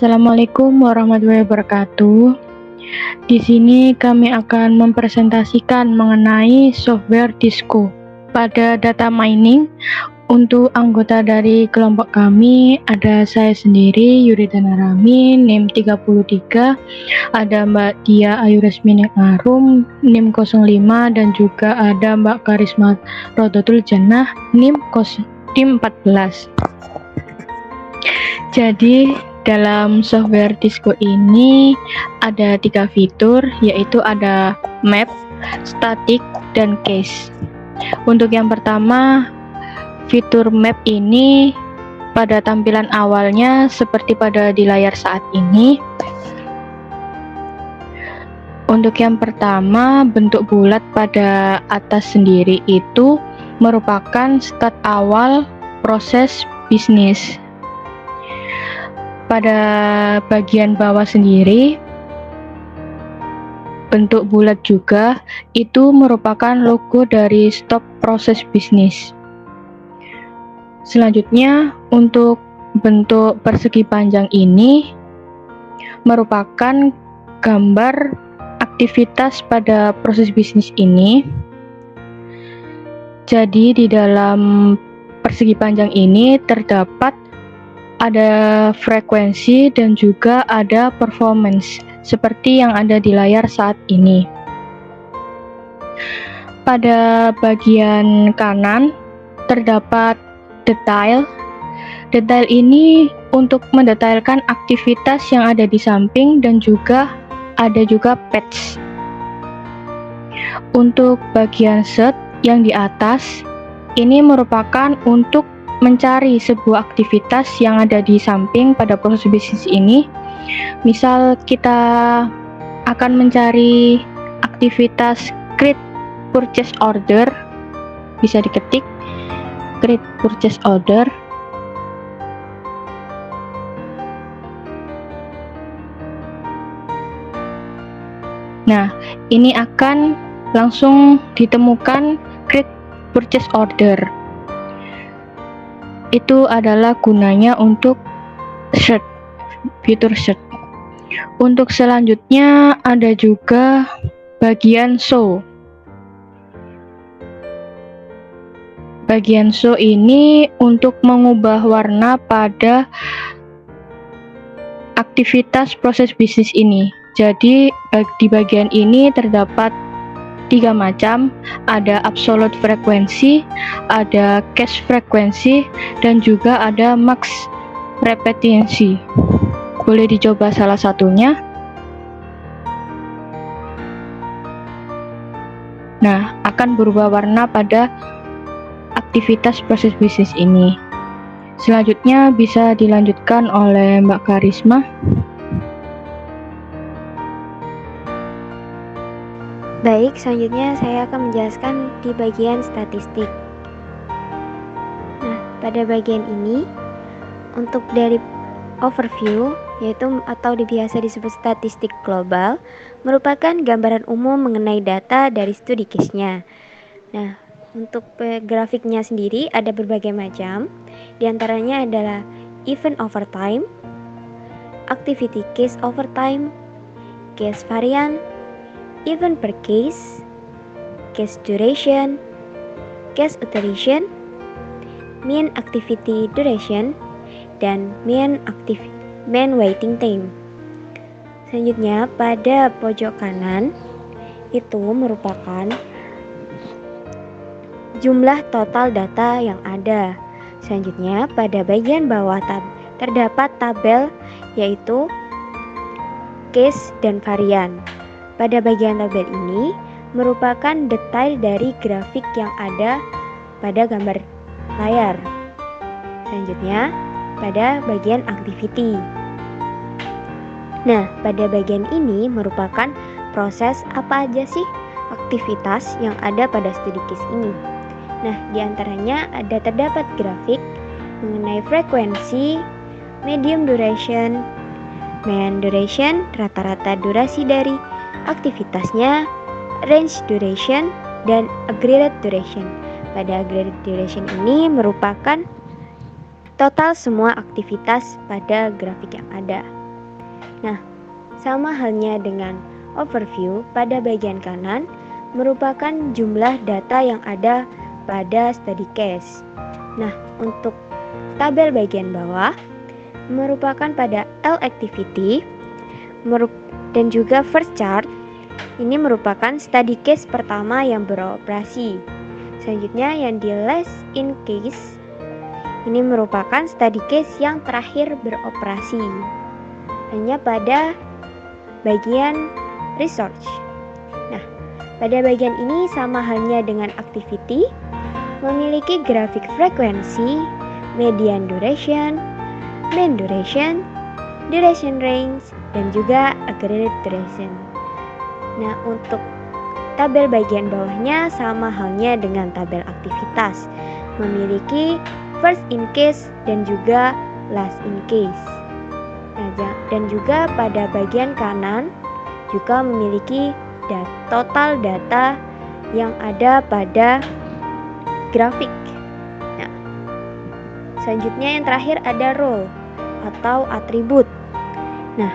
Assalamualaikum warahmatullahi wabarakatuh. Di sini kami akan mempresentasikan mengenai software Disco. Pada data mining, untuk anggota dari kelompok kami ada saya sendiri, Yuridana Rami, NIM 33, ada Mbak Dia Ayu Resmini Ngarum, NIM 05, dan juga ada Mbak Karisma Rodotul Jannah, NIM 14. Jadi dalam software Disco ini ada 3 fitur, yaitu ada map, static, dan cache. Untuk yang pertama, fitur map ini pada tampilan awalnya seperti pada di layar saat ini. Untuk yang pertama, bentuk bulat pada atas sendiri itu merupakan start awal proses bisnis. Pada bagian bawah sendiri, bentuk bulat juga itu merupakan logo dari stop proses bisnis. Selanjutnya, untuk bentuk persegi panjang ini merupakan gambar aktivitas pada proses bisnis ini. Jadi di dalam persegi panjang ini terdapat ada frekuensi dan juga ada performance seperti yang ada di layar saat ini. Pada bagian kanan terdapat detail. Detail ini untuk mendetailkan aktivitas yang ada di samping dan juga ada patch. Untuk bagian set yang di atas ini merupakan untuk mencari sebuah aktivitas yang ada di samping pada proses bisnis ini. Misal kita akan mencari aktivitas create purchase order, bisa diketik create purchase order. Nah, ini akan langsung ditemukan create purchase order. Itu adalah gunanya untuk search, fitur search. Untuk selanjutnya ada juga bagian show. Bagian show ini untuk mengubah warna pada aktivitas proses bisnis ini. Jadi di bagian ini terdapat 3 macam, ada absolute frekuensi, ada cache frekuensi, dan juga ada max repetiensi. Boleh dicoba salah satunya. Nah, akan berubah warna pada aktivitas proses bisnis ini. Selanjutnya bisa dilanjutkan oleh Mbak Karisma. Baik, selanjutnya saya akan menjelaskan di bagian statistik. Nah, pada bagian ini, untuk dari overview, yaitu atau biasa disebut statistik global, merupakan gambaran umum mengenai data dari studi case-nya. Nah, untuk grafiknya sendiri ada berbagai macam, diantaranya adalah event over time, activity case over time, case variant, event per case, case duration, case iteration, mean activity duration, dan mean waiting time. Selanjutnya pada pojok kanan itu merupakan jumlah total data yang ada. Selanjutnya pada bagian bawah terdapat tabel yaitu case dan varian. Pada bagian tabel ini merupakan detail dari grafik yang ada pada gambar layar. Selanjutnya pada bagian activity. Nah, pada bagian ini merupakan proses apa aja sih aktivitas yang ada pada studi case ini. Nah, diantaranya terdapat grafik mengenai frekuensi, medium duration, mean duration, rata-rata durasi dari aktivitasnya, range duration, dan aggregate duration. Pada aggregate duration ini merupakan total semua aktivitas pada grafik yang ada. Sama halnya dengan overview, pada bagian kanan merupakan jumlah data yang ada pada study case. Nah, untuk tabel bagian bawah merupakan pada L activity dan juga first chart. Ini merupakan study case pertama yang beroperasi. Selanjutnya yang di last in case, ini merupakan study case yang terakhir beroperasi. Hanya pada bagian research. Nah, pada bagian ini sama halnya dengan activity, memiliki grafik frekuensi, median duration, mean duration, duration range, dan juga aggregate duration. Nah, untuk tabel bagian bawahnya sama halnya dengan tabel aktivitas, memiliki first in case dan juga last in case. Dan juga pada bagian kanan juga memiliki total data yang ada pada grafik. Nah, selanjutnya yang terakhir ada role atau atribut. Nah,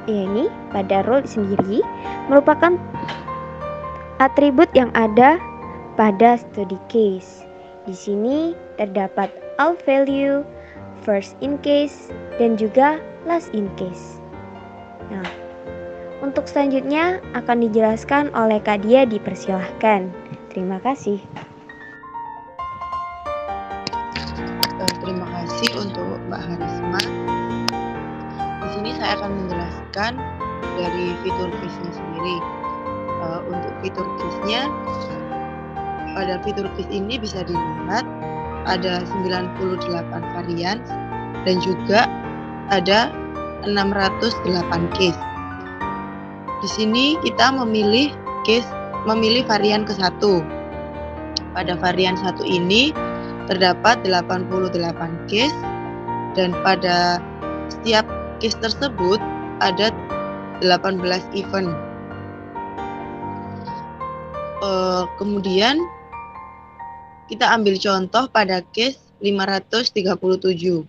ini pada role sendiri merupakan atribut yang ada pada study case. Di sini terdapat all value, first in case, dan juga last in case. Nah, untuk selanjutnya akan dijelaskan oleh Kak Dia, dipersilahkan. Terima kasih. Terima kasih untuk Mbak Harisma. Di sini saya akan menjelaskan dari fitur quiz-nya sendiri. Untuk fitur quiz-nya, pada fitur quiz ini bisa dilihat ada 98 varian dan juga ada 608 case. Di sini kita memilih varian ke-1. Pada varian 1 ini terdapat 88 case dan pada setiap case tersebut ada 18 event. Kemudian kita ambil contoh pada case 537.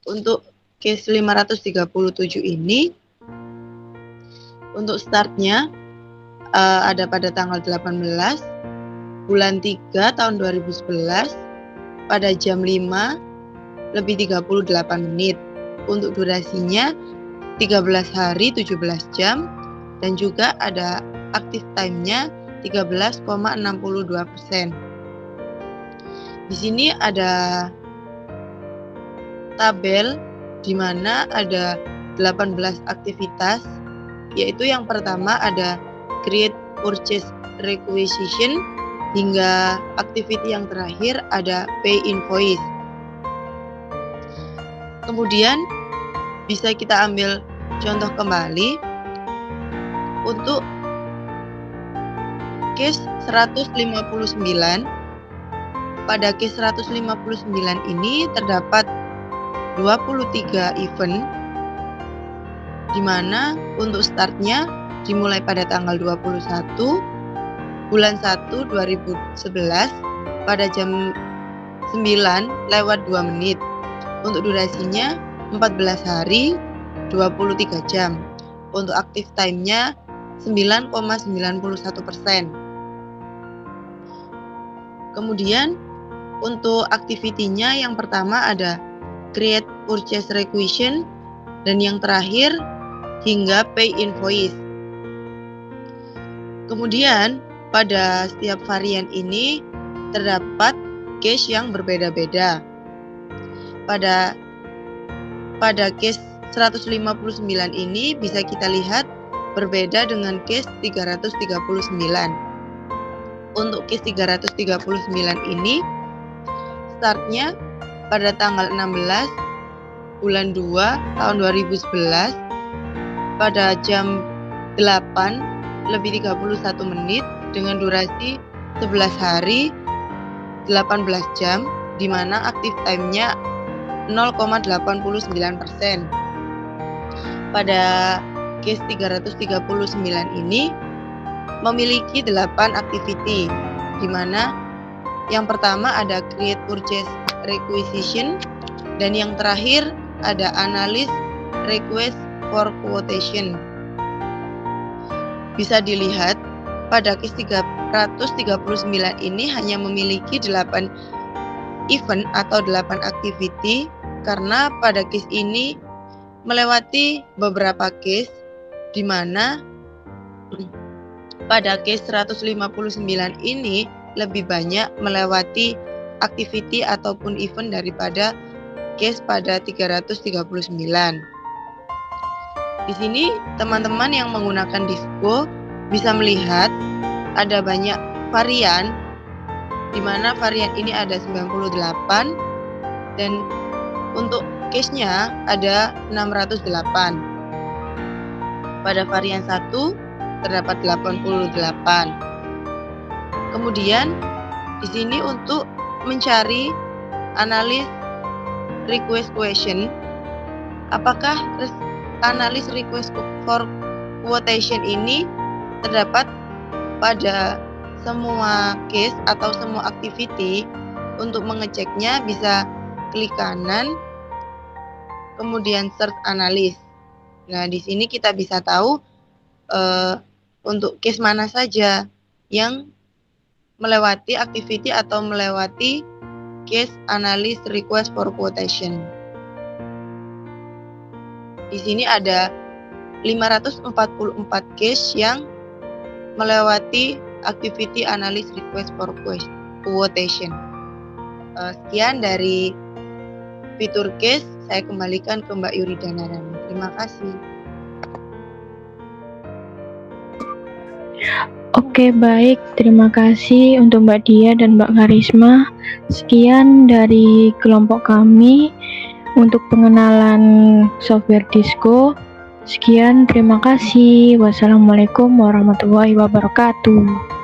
Untuk case 537 ini, untuk startnya ada pada tanggal 18 bulan 3 tahun 2011 pada jam 5 lebih 38 menit. Untuk durasinya 13 hari 17 jam dan juga ada active time-nya 13,62%. Di sini ada tabel di mana ada 18 aktivitas, yaitu yang pertama ada create purchase requisition hingga activity yang terakhir ada pay invoice. Kemudian bisa kita ambil contoh kembali untuk case 159. Pada case 159 ini terdapat 23 event, di mana untuk startnya dimulai pada tanggal 21 bulan 1 2011 pada jam 9:02 menit. Untuk durasinya 14 hari 23 jam. Untuk active time-nya 9,91%. Kemudian untuk activity-nya yang pertama ada create purchase requisition dan yang terakhir hingga pay invoice. Kemudian pada setiap varian ini terdapat case yang berbeda-beda. Pada case 159 ini bisa kita lihat berbeda dengan case 339. Untuk case 339 ini startnya pada tanggal 16 bulan 2 tahun 2011 pada jam 8 lebih 31 menit dengan durasi 11 hari 18 jam, di mana active time-nya 0,89%. Pada case 339 ini memiliki 8 activity, di mana yang pertama ada create purchase requisition dan yang terakhir ada analyze request for quotation. Bisa dilihat pada case 339 ini hanya memiliki 8 event atau 8 activity, karena pada case ini melewati beberapa case, di mana pada case 159 ini lebih banyak melewati activity ataupun event daripada case pada 339. Di sini teman-teman yang menggunakan Disco bisa melihat ada banyak varian, di mana varian ini ada 98 dan untuk case-nya ada 608. Pada varian 1 terdapat 88. Kemudian di sini untuk mencari analis request question, apakah analis request for quotation ini terdapat pada semua case atau semua activity. Untuk mengeceknya bisa klik kanan, kemudian search analis. Nah, di sini kita bisa tahu untuk case mana saja yang melewati activity atau melewati case analysis request for quotation. Di sini ada 544 case yang melewati activity analysis request for quotation. Sekian dari fitur case, saya kembalikan ke Mbak Yuridana Rani. Terima kasih. Oke, baik. Terima kasih untuk Mbak Dia dan Mbak Karisma. Sekian dari kelompok kami untuk pengenalan software Disco. Sekian, terima kasih. Wassalamualaikum warahmatullahi wabarakatuh.